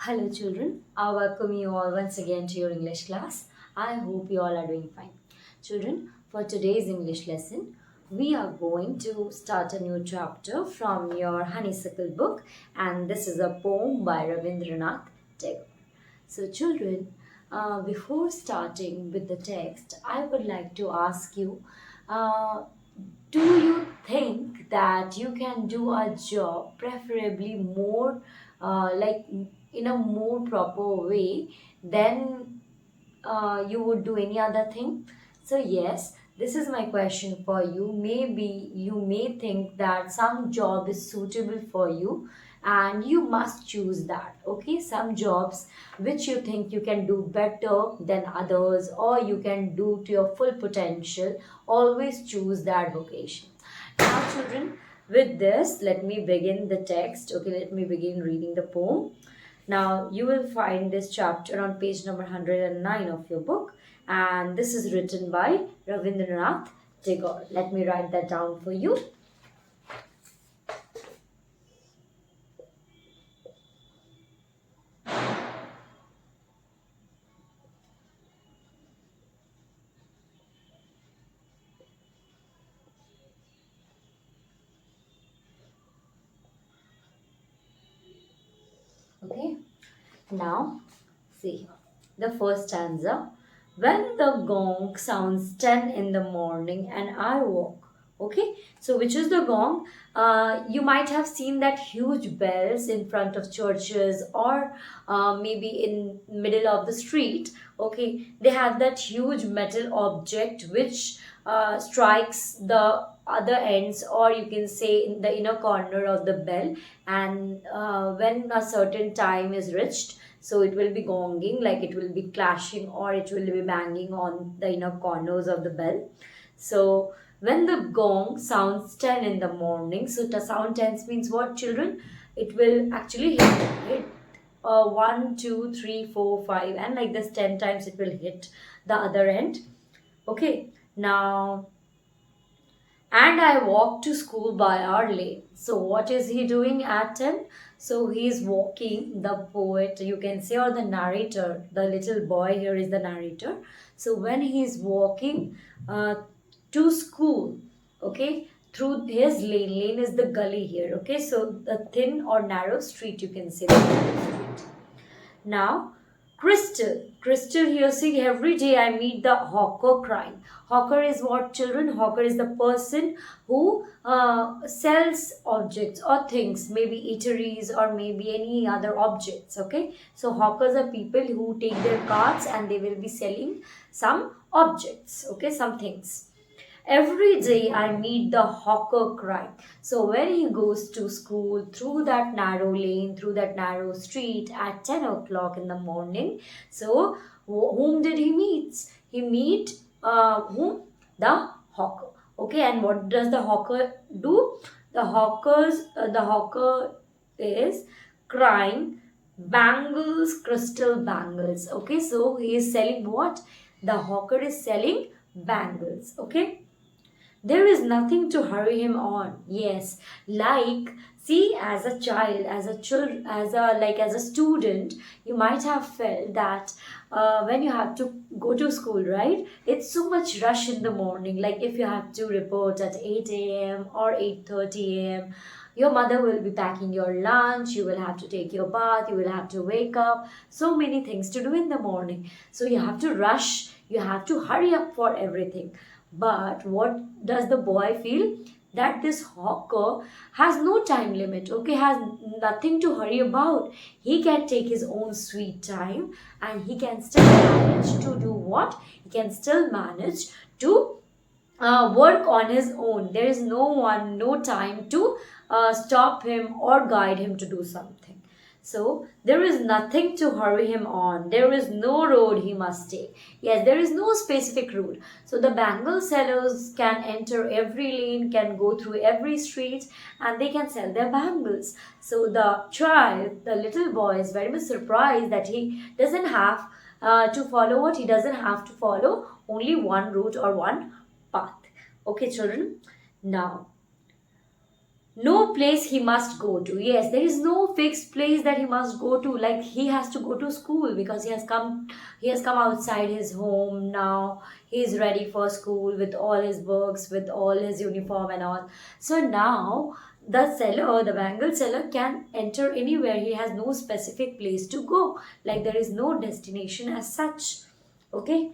Hello children, I welcome you all once again to your English class. I hope you all are doing fine. Children, for today's English lesson, we are going to start a new chapter from your Honeysuckle book, and this is a poem by Rabindranath Tagore. So children, before starting with the text, I would like to ask you, uh, do you think that you can do a job preferably more like in a more proper way than you would do any other thing? So, yes, this is my question for you. Maybe you may think that some job is suitable for you and you must choose that. Okay, some jobs which you think you can do better than others or you can do to your full potential, always choose that vocation. Now, children, with this, let me begin the text. Okay, let me begin reading the poem. Now, you will find this chapter on page number 109 of your book, and this is written by Rabindranath Tagore. Let me write that down for you. Okay, now see here. The first stanza. When the gong sounds 10 in the morning and I walk. Okay, so which is the gong? You might have seen that huge bells in front of churches or maybe in middle of the street. Okay, they have that huge metal object which strikes the other ends, or you can say in the inner corner of the bell, and when a certain time is reached, so it will be gonging, like it will be clashing or it will be banging on the inner corners of the bell. So when the gong sounds 10 in the morning, so the sound 10 means what, children? It will actually hit 1 2 3 4 5, and like this 10 times it will hit the other end. Okay, now, and I walk to school by our lane. So what is he doing at 10? So he is walking, the poet, you can say, or the narrator. The little boy here is the narrator. So when he is walking to school, okay, through his lane. Lane is the gully here, okay. So the thin or narrow street, you can say, the narrow street. Now, Crystal here, see, every day I meet the hawker crying. Hawker is what, children? Hawker is the person who sells objects or things, maybe eateries or maybe any other objects, okay? So, hawkers are people who take their carts and they will be selling some objects, okay, some things. Every day I meet the hawker cry. So when he goes to school through that narrow lane, through that narrow street at 10 o'clock in the morning, so whom did he meet? He meet whom? The hawker. Okay, and what does the hawker do? The hawker is crying bangles, crystal bangles. Okay, so he is selling what? The hawker is selling bangles. Okay, there is nothing to hurry him on. Yes, like, see, as a child, as a student, you might have felt that when you have to go to school, right? It's so much rush in the morning. Like if you have to report at 8 a.m. or 8:30 a.m., your mother will be packing your lunch, you will have to take your bath, you will have to wake up, so many things to do in the morning. So you have to rush, you have to hurry up for everything. But what does the boy feel? That this hawker has no time limit, okay, has nothing to hurry about. He can take his own sweet time and he can still manage to do what? He can still manage to work on his own. There is no one, no time to stop him or guide him to do something. So there is nothing to hurry him on. There is no road he must take. Yes, there is no specific route. So the bangle sellers can enter every lane, can go through every street, and they can sell their bangles. So the child, the little boy, is very much surprised that he doesn't have to follow what? He doesn't have to follow only one route or one path. Okay, children. Now, No place he must go to. Yes, there is no fixed place that he must go to. Like he has to go to school because he has come outside his home now. He is ready for school with all his books, with all his uniform and all. So now the bangle seller can enter anywhere. He has no specific place to go. Like there is no destination as such. Okay.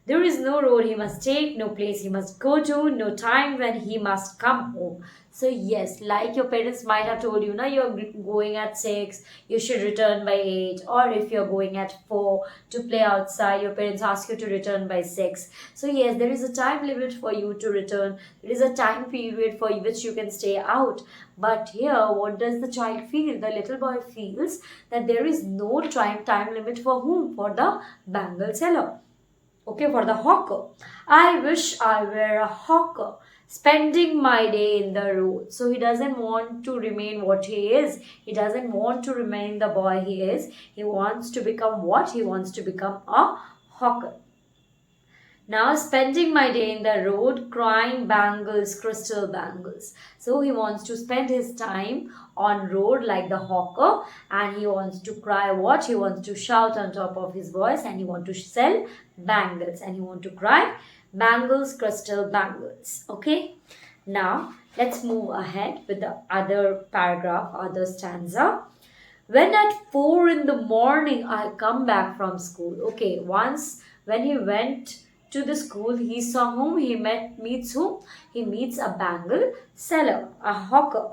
There is no road he must take, no place he must go to, no time when he must come home. So yes, like your parents might have told you, now you're going at 6, you should return by 8, or if you're going at 4 to play outside, your parents ask you to return by 6. So yes, there is a time limit for you to return. There is a time period for which you can stay out. But here, what does the child feel? The little boy feels that there is no time limit for whom? For the bangle seller. Okay, for the hawker. I wish I were a hawker, spending my day in the road. So he doesn't want to remain what he is. He doesn't want to remain the boy he is. He wants to become what? He wants to become a hawker. Now spending my day in the road crying bangles, crystal bangles. So he wants to spend his time on road like the hawker, and he wants to cry what? He wants to shout on top of his voice, and he wants to sell bangles, and he wants to cry bangles, crystal bangles. Okay. Now let's move ahead with the other paragraph, other stanza. When at 4 in the morning I come back from school. Okay, once when he went to the school, he saw whom? Meets whom? He meets a bangle seller, a hawker.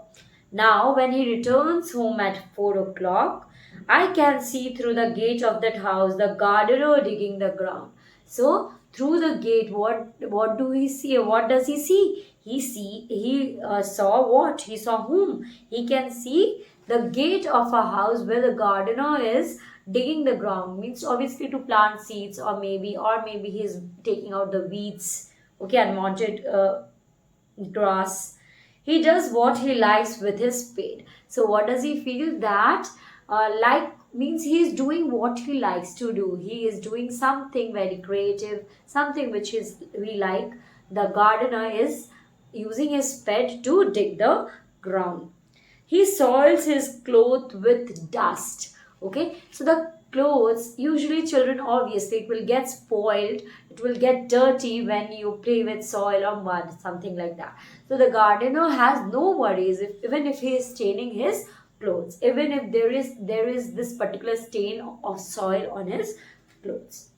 Now, when he returns home at 4 o'clock, I can see through the gate of that house the gardener digging the ground. So, through the gate, what do he see? What does he see? He saw what? He saw whom? He can see the gate of a house where the gardener is digging the ground, means obviously to plant seeds, or maybe he's taking out the weeds, okay, unwanted grass. He does what he likes with his spade. So what does he feel? That like means he is doing what he likes to do. He is doing something very creative, something which is we like. The gardener is using his spade to dig the ground. He soils his cloth with dust. Okay, so the clothes, usually children, obviously it will get spoiled, it will get dirty when you play with soil or mud, something like that. So the gardener has no worries even if he is staining his clothes, even if there is this particular stain of soil on his clothes.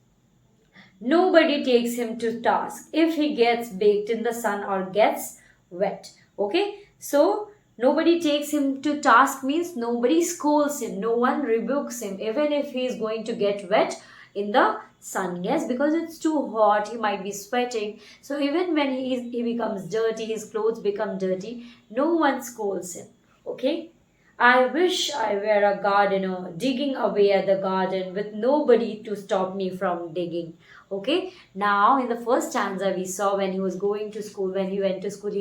Nobody takes him to task if he gets baked in the sun or gets wet. Okay, so nobody takes him to task means nobody scolds him, no one rebukes him, even if he is going to get wet in the sun. Yes, because it's too hot, he might be sweating. So even when he becomes dirty, his clothes become dirty, no one scolds him. Okay. I wish I were a gardener digging away at the garden with nobody to stop me from digging. Okay, now in the first stanza we saw when he was going to school, when he went to school,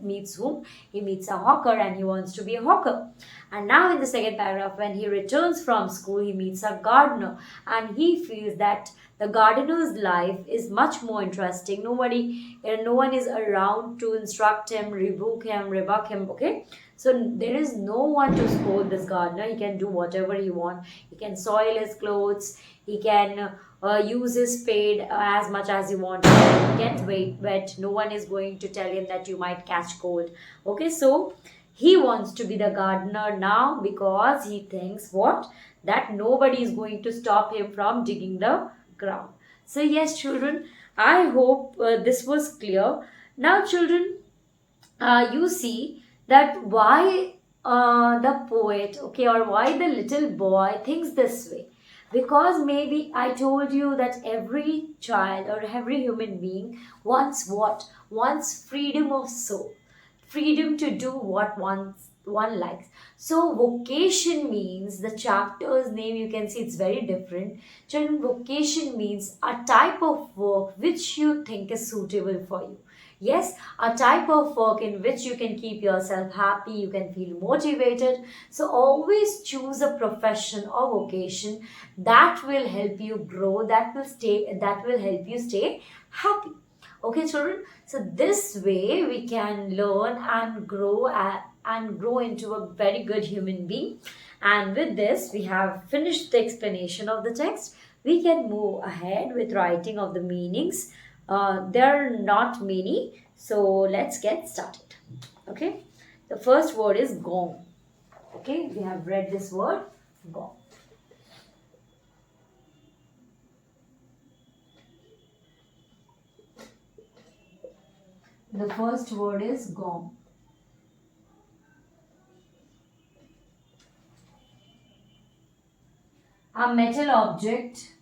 meets whom? He meets a hawker and he wants to be a hawker. And now in the second paragraph, when he returns from school, he meets a gardener and he feels that the gardener's life is much more interesting. No one is around to instruct him, rebuke him. Okay, so there is no one to scold this gardener. He can do whatever he wants. He can soil his clothes. He can use his spade as much as he wants. Get wet. No one is going to tell him that you might catch cold. Okay, so he wants to be the gardener now because he thinks what? That nobody is going to stop him from digging the ground. So yes, children, I hope this was clear. Now, children, you see that why the poet, okay, or why the little boy thinks this way. Because maybe I told you that every child or every human being wants what? Wants freedom of soul, freedom to do what one likes. So vocation means, the chapter's name, you can see it's very different. Children, vocation means a type of work which you think is suitable for you. Yes, a type of work in which you can keep yourself happy, you can feel motivated. So always choose a profession or vocation that will help you grow, that will help you stay happy. Okay, children, so this way we can learn and grow and grow into a very good human being. And with this, we have finished the explanation of the text. We can move ahead with writing of the meanings. There are not many, so let's get started. Okay, the first word is gong. Okay, we have read this word, gong. The first word is gong. A metal object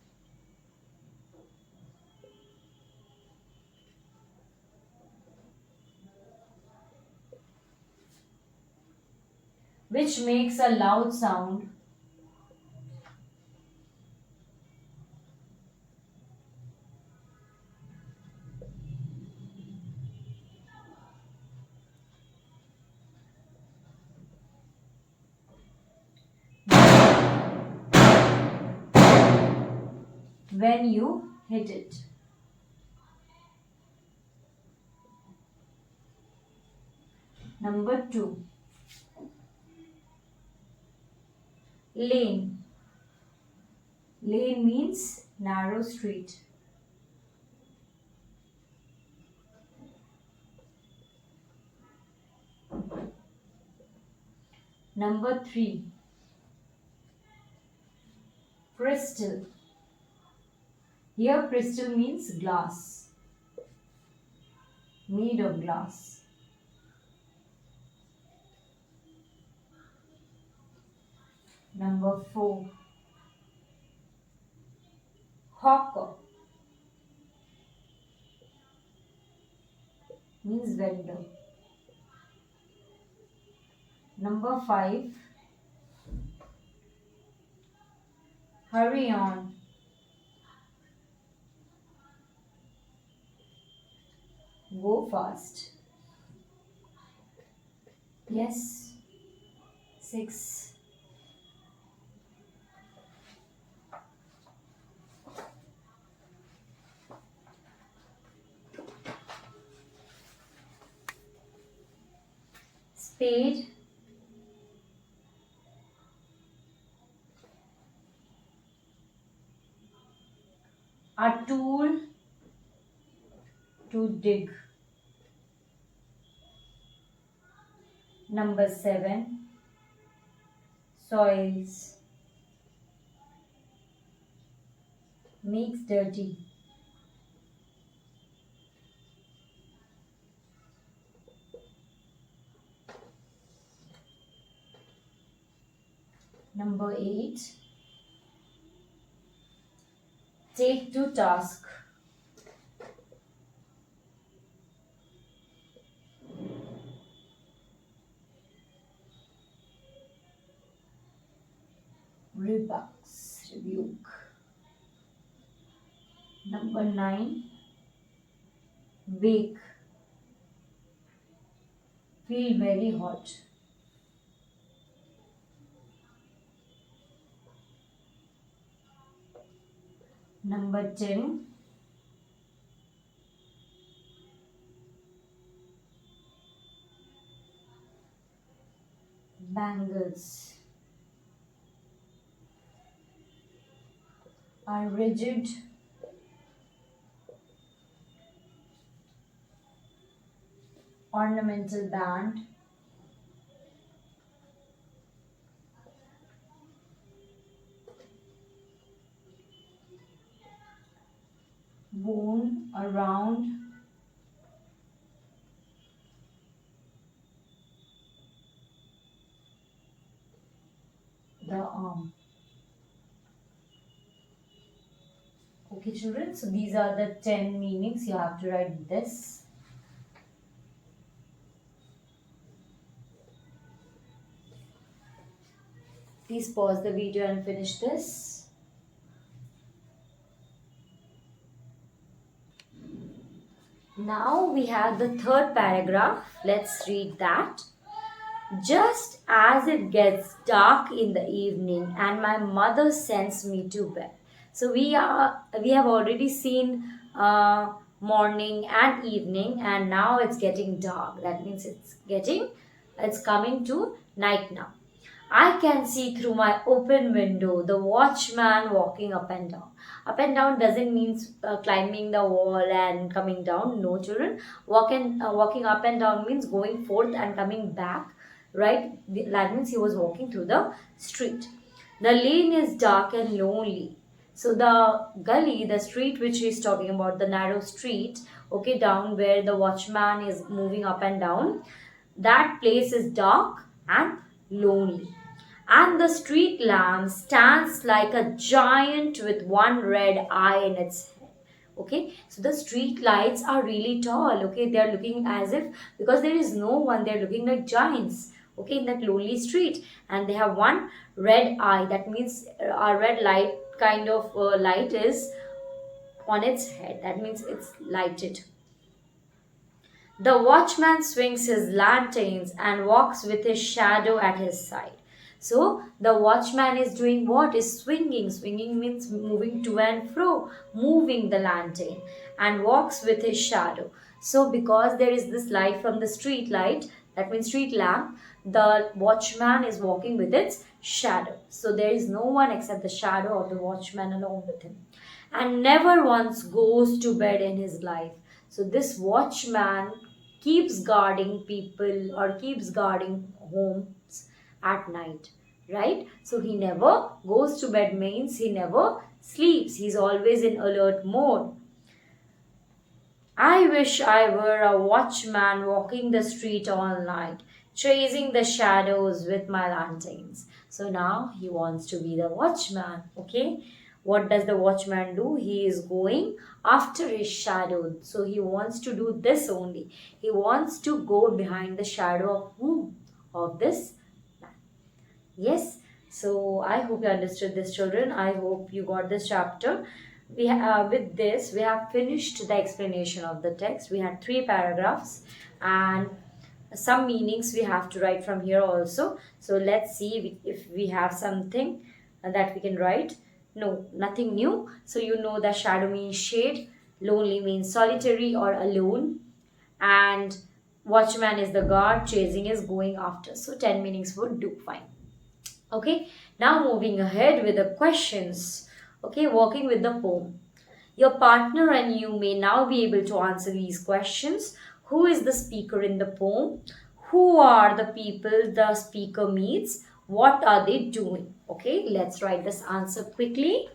which makes a loud sound when you hit it. Number 2. Lane. Lane means narrow street. Number 3. Crystal. Here crystal means glass, made of glass. Number 4. Hawker means vendor. Number 5. Hurry on. Go fast. Yes. 6. Spade. A tool to dig. Number 7. Soils. Makes dirty. Number 8. Take to task. Rebuks, rebuke. Number 9. Bake. Feel very hot. Number 10. Bangles. A rigid ornamental band worn around the arm. Okay, children, so these are the 10 meanings. You have to write this. Please pause the video and finish this. Now we have the third paragraph. Let's read that. Just as it gets dark in the evening and my mother sends me to bed. So we have already seen morning and evening, and now it's getting dark. That means it's getting It's coming to night now. I can see through my open window the watchman walking up and down. Up and down doesn't mean climbing the wall and coming down. No, children. Walking up and down means going forth and coming back. Right? That means he was walking through the street. The lane is dark and lonely. So the gully, the street which he is talking about, the narrow street, okay, down where the watchman is moving up and down, that place is dark and lonely. And the street lamp stands like a giant with one red eye in its head. Okay, so the street lights are really tall. Okay, they are looking as if, because there is no one, they are looking like giants. Okay, in that lonely street, and they have one red eye. That means a red light kind of light is on its head. That means it's lighted. The watchman swings his lanterns and walks with his shadow at his side. So the watchman is doing what? Is swinging. Swinging means moving to and fro, moving the lantern, and walks with his shadow. So because there is this light from the street light, that means street lamp, the watchman is walking with its shadow. So there is no one except the shadow of the watchman along with him, and never once goes to bed in his life. So this watchman keeps guarding people or keeps guarding homes at night, right? So he never goes to bed means he never sleeps. He's always in alert mode. I wish I were a watchman walking the street all night, chasing the shadows with my lanterns. So now he wants to be the watchman, okay? What does the watchman do? He is going after his shadow. So he wants to do this only. He wants to go behind the shadow of whom? Of this man. Yes. So I hope you understood this, children. I hope you got this chapter. With this we have finished the explanation of the text. We had 3 paragraphs and some meanings we have to write from here also. So let's see if we have something that we can write. No, nothing new. So you know that shadow means shade, lonely means solitary or alone, and watchman is the guard, chasing is going after. So 10 meanings would do fine. Okay, now moving ahead with the questions. Okay, working with the poem. Your partner and you may now be able to answer these questions. Who is the speaker in the poem? Who are the people the speaker meets? What are they doing? Okay, let's write this answer quickly.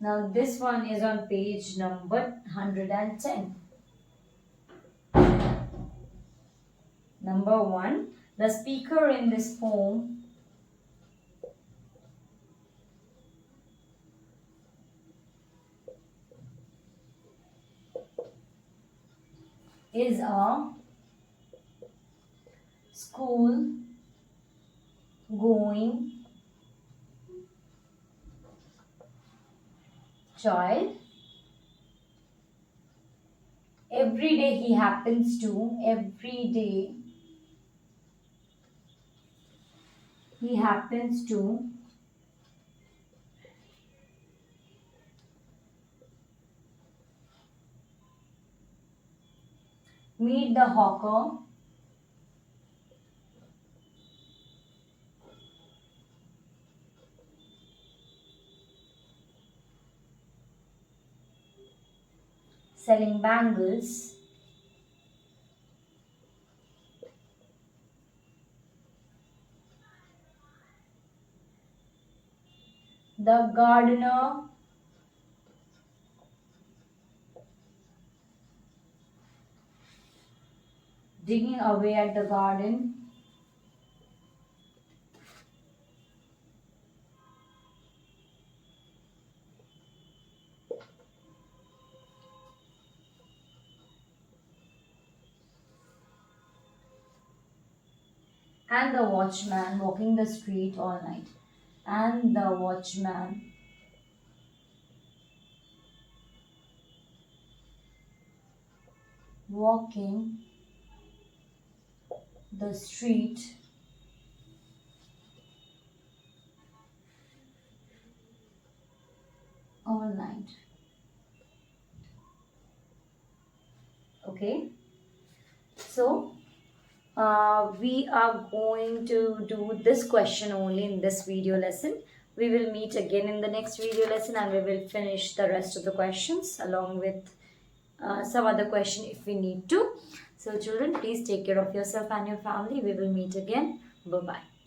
Now this one is on page number 110. Number 1, the speaker in this poem is a school going child. Every day he happens to meet the hawker selling bangles, the gardener digging away at the garden, and the watchman walking the street all night. And the watchman walking the street all night. Okay. So we are going to do this question only in this video lesson. We will meet again in the next video lesson and we will finish the rest of the questions along with some other question if we need to. So children, please take care of yourself and your family. We will meet again. Bye bye.